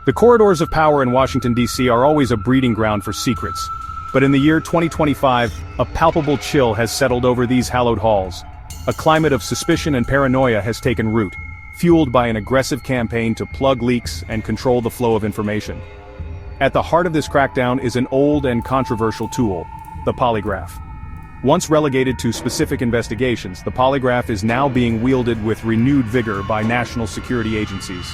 The corridors of power in Washington, D.C. are always a breeding ground for secrets. But in the year 2025, a palpable chill has settled over these hallowed halls. A climate of suspicion and paranoia has taken root, fueled by an aggressive campaign to plug leaks and control the flow of information. At the heart of this crackdown is an old and controversial tool, the polygraph. Once relegated to specific investigations, the polygraph is now being wielded with renewed vigor by national security agencies.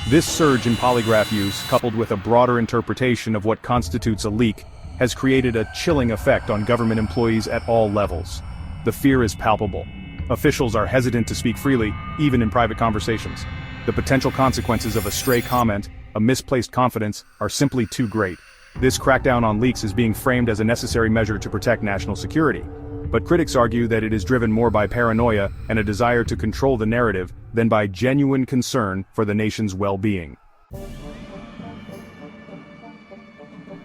This surge in polygraph use, coupled with a broader interpretation of what constitutes a leak, has created a chilling effect on government employees at all levels. The fear is palpable. Officials are hesitant to speak freely, even in private conversations. The potential consequences of a stray comment, a misplaced confidence, are simply too great. This crackdown on leaks is being framed as a necessary measure to protect national security. But critics argue that it is driven more by paranoia and a desire to control the narrative than by genuine concern for the nation's well-being.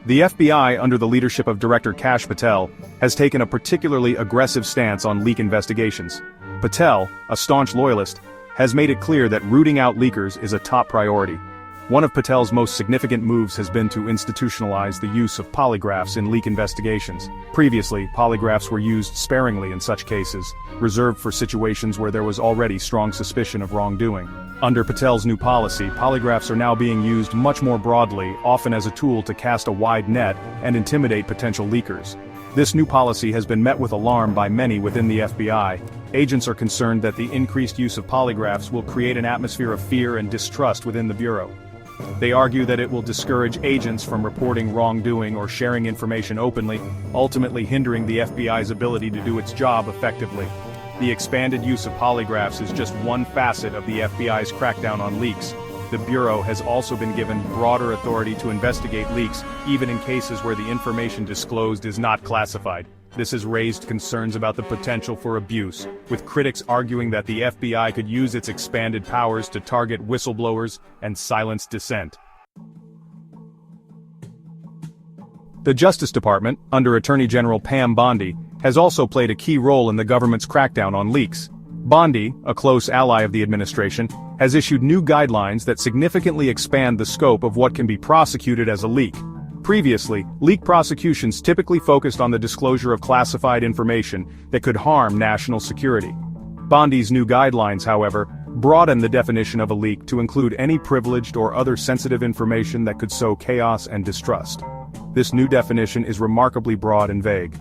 The FBI, under the leadership of Director Kash Patel, has taken a particularly aggressive stance on leak investigations. Patel, a staunch loyalist, has made it clear that rooting out leakers is a top priority. One of Patel's most significant moves has been to institutionalize the use of polygraphs in leak investigations. Previously, polygraphs were used sparingly in such cases, reserved for situations where there was already strong suspicion of wrongdoing. Under Patel's new policy, polygraphs are now being used much more broadly, often as a tool to cast a wide net and intimidate potential leakers. This new policy has been met with alarm by many within the FBI. Agents are concerned that the increased use of polygraphs will create an atmosphere of fear and distrust within the Bureau. They argue that it will discourage agents from reporting wrongdoing or sharing information openly, ultimately hindering the FBI's ability to do its job effectively. The expanded use of polygraphs is just one facet of the FBI's crackdown on leaks. The Bureau has also been given broader authority to investigate leaks, even in cases where the information disclosed is not classified. This has raised concerns about the potential for abuse, with critics arguing that the FBI could use its expanded powers to target whistleblowers and silence dissent. The Justice Department, under Attorney General Pam Bondi, has also played a key role in the government's crackdown on leaks. Bondi, a close ally of the administration, has issued new guidelines that significantly expand the scope of what can be prosecuted as a leak. Previously, leak prosecutions typically focused on the disclosure of classified information that could harm national security. Bondi's new guidelines, however, broaden the definition of a leak to include any privileged or other sensitive information that could sow chaos and distrust. This new definition is remarkably broad and vague.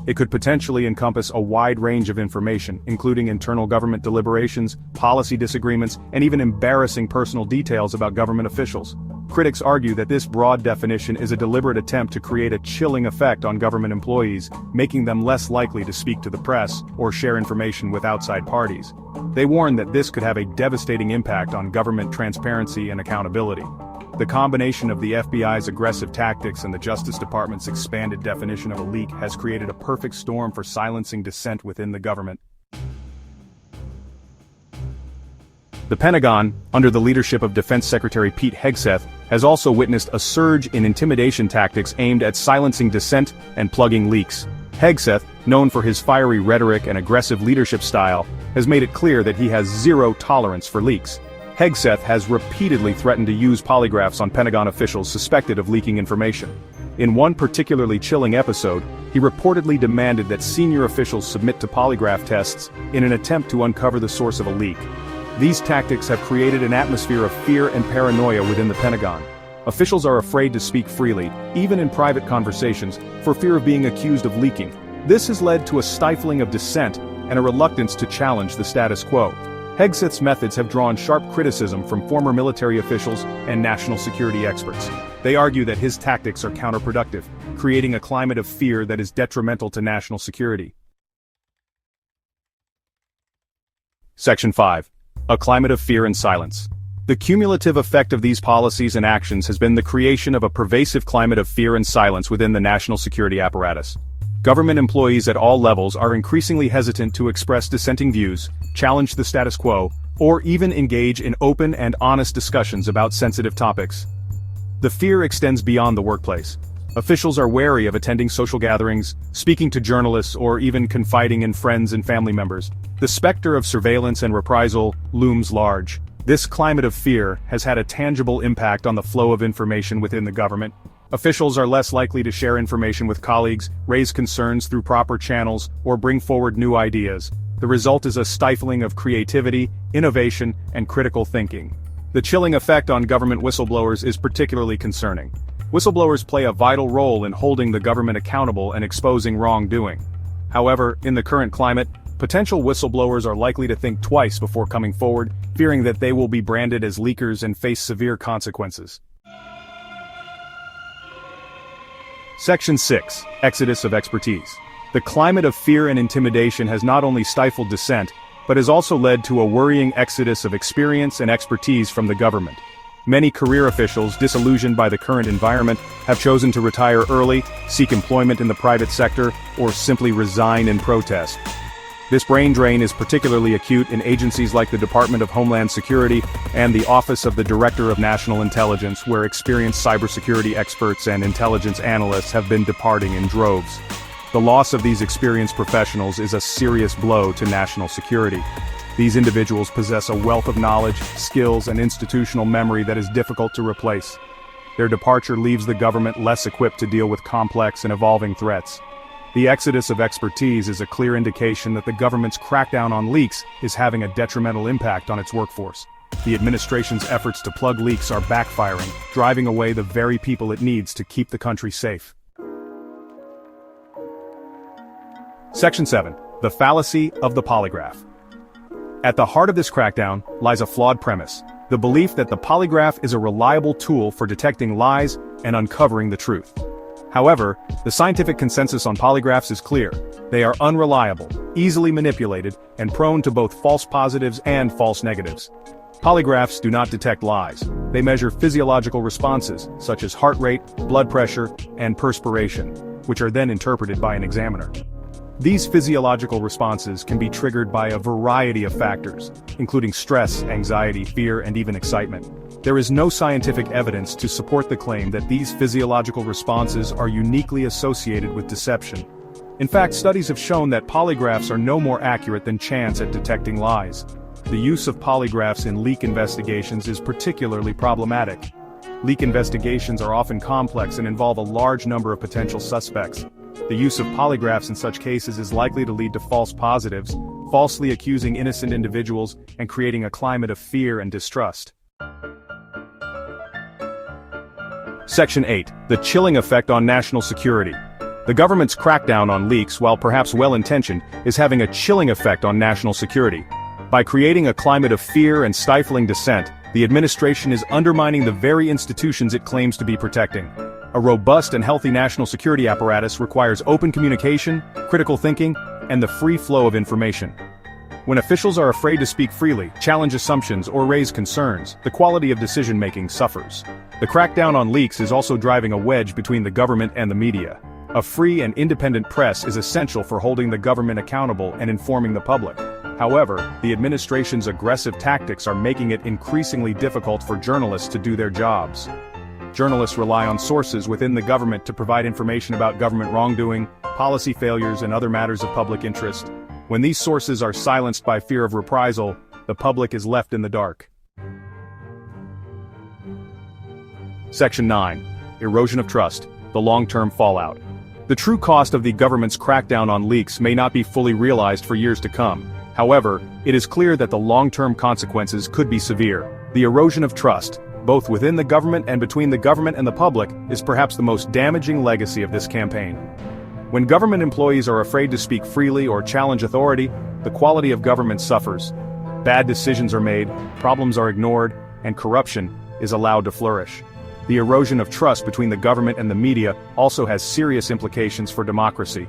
It could potentially encompass a wide range of information, including internal government deliberations, policy disagreements, and even embarrassing personal details about government officials. Critics argue that this broad definition is a deliberate attempt to create a chilling effect on government employees, making them less likely to speak to the press or share information with outside parties. They warn that this could have a devastating impact on government transparency and accountability. The combination of the FBI's aggressive tactics and the Justice Department's expanded definition of a leak has created a perfect storm for silencing dissent within the government. The Pentagon, under the leadership of Defense Secretary Pete Hegseth, has also witnessed a surge in intimidation tactics aimed at silencing dissent and plugging leaks. Hegseth, known for his fiery rhetoric and aggressive leadership style, has made it clear that he has zero tolerance for leaks. Hegseth has repeatedly threatened to use polygraphs on Pentagon officials suspected of leaking information. In one particularly chilling episode, he reportedly demanded that senior officials submit to polygraph tests in an attempt to uncover the source of a leak. These tactics have created an atmosphere of fear and paranoia within the Pentagon. Officials are afraid to speak freely, even in private conversations, for fear of being accused of leaking. This has led to a stifling of dissent and a reluctance to challenge the status quo. Hegseth's methods have drawn sharp criticism from former military officials and national security experts. They argue that his tactics are counterproductive, creating a climate of fear that is detrimental to national security. Section 5. A climate of fear and silence. The cumulative effect of these policies and actions has been the creation of a pervasive climate of fear and silence within the national security apparatus. Government employees at all levels are increasingly hesitant to express dissenting views, challenge the status quo, or even engage in open and honest discussions about sensitive topics. The fear extends beyond the workplace. Officials are wary of attending social gatherings, speaking to journalists, or even confiding in friends and family members. The specter of surveillance and reprisal looms large. This climate of fear has had a tangible impact on the flow of information within the government. Officials are less likely to share information with colleagues, raise concerns through proper channels, or bring forward new ideas. The result is a stifling of creativity, innovation, and critical thinking. The chilling effect on government whistleblowers is particularly concerning. Whistleblowers play a vital role in holding the government accountable and exposing wrongdoing. However, in the current climate, potential whistleblowers are likely to think twice before coming forward, fearing that they will be branded as leakers and face severe consequences. Section 6. Exodus of Expertise. The climate of fear and intimidation has not only stifled dissent, but has also led to a worrying exodus of experience and expertise from the government. Many career officials, disillusioned by the current environment, have chosen to retire early, seek employment in the private sector, or simply resign in protest. This brain drain is particularly acute in agencies like the Department of Homeland Security and the Office of the Director of National Intelligence, where experienced cybersecurity experts and intelligence analysts have been departing in droves. The loss of these experienced professionals is a serious blow to national security. These individuals possess a wealth of knowledge, skills, and institutional memory that is difficult to replace. Their departure leaves the government less equipped to deal with complex and evolving threats. The exodus of expertise is a clear indication that the government's crackdown on leaks is having a detrimental impact on its workforce. The administration's efforts to plug leaks are backfiring, driving away the very people it needs to keep the country safe. Section 7. The Fallacy of the Polygraph. At the heart of this crackdown lies a flawed premise: the belief that the polygraph is a reliable tool for detecting lies and uncovering the truth. However, the scientific consensus on polygraphs is clear. They are unreliable, easily manipulated, and prone to both false positives and false negatives. Polygraphs do not detect lies. They measure physiological responses, such as heart rate, blood pressure, and perspiration, which are then interpreted by an examiner. These physiological responses can be triggered by a variety of factors, including stress, anxiety, fear, and even excitement. There is no scientific evidence to support the claim that these physiological responses are uniquely associated with deception. In fact, studies have shown that polygraphs are no more accurate than chance at detecting lies. The use of polygraphs in leak investigations is particularly problematic. Leak investigations are often complex and involve a large number of potential suspects. The use of polygraphs in such cases is likely to lead to false positives, falsely accusing innocent individuals and creating a climate of fear and distrust. Section 8. The chilling effect on national security. The government's crackdown on leaks, while perhaps well-intentioned, is having a chilling effect on national security. By creating a climate of fear and stifling dissent, the administration is undermining the very institutions it claims to be protecting. A robust and healthy national security apparatus requires open communication, critical thinking, and the free flow of information. When officials are afraid to speak freely, challenge assumptions, or raise concerns, the quality of decision-making suffers. The crackdown on leaks is also driving a wedge between the government and the media. A free and independent press is essential for holding the government accountable and informing the public. However, the administration's aggressive tactics are making it increasingly difficult for journalists to do their jobs. Journalists rely on sources within the government to provide information about government wrongdoing, policy failures, and other matters of public interest. When these sources are silenced by fear of reprisal, the public is left in the dark. Section 9. Erosion of trust, the long-term fallout. The true cost of the government's crackdown on leaks may not be fully realized for years to come. However, it is clear that the long-term consequences could be severe. The erosion of trust, both within the government and between the government and the public, is perhaps the most damaging legacy of this campaign. When government employees are afraid to speak freely or challenge authority, the quality of government suffers. Bad decisions are made, problems are ignored, and corruption is allowed to flourish. The erosion of trust between the government and the media also has serious implications for democracy.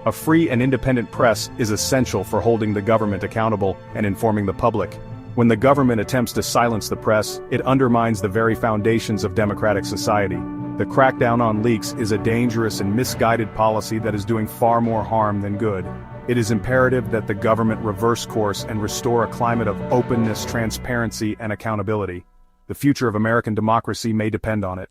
A free and independent press is essential for holding the government accountable and informing the public. When the government attempts to silence the press, it undermines the very foundations of democratic society. The crackdown on leaks is a dangerous and misguided policy that is doing far more harm than good. It is imperative that the government reverse course and restore a climate of openness, transparency, and accountability. The future of American democracy may depend on it.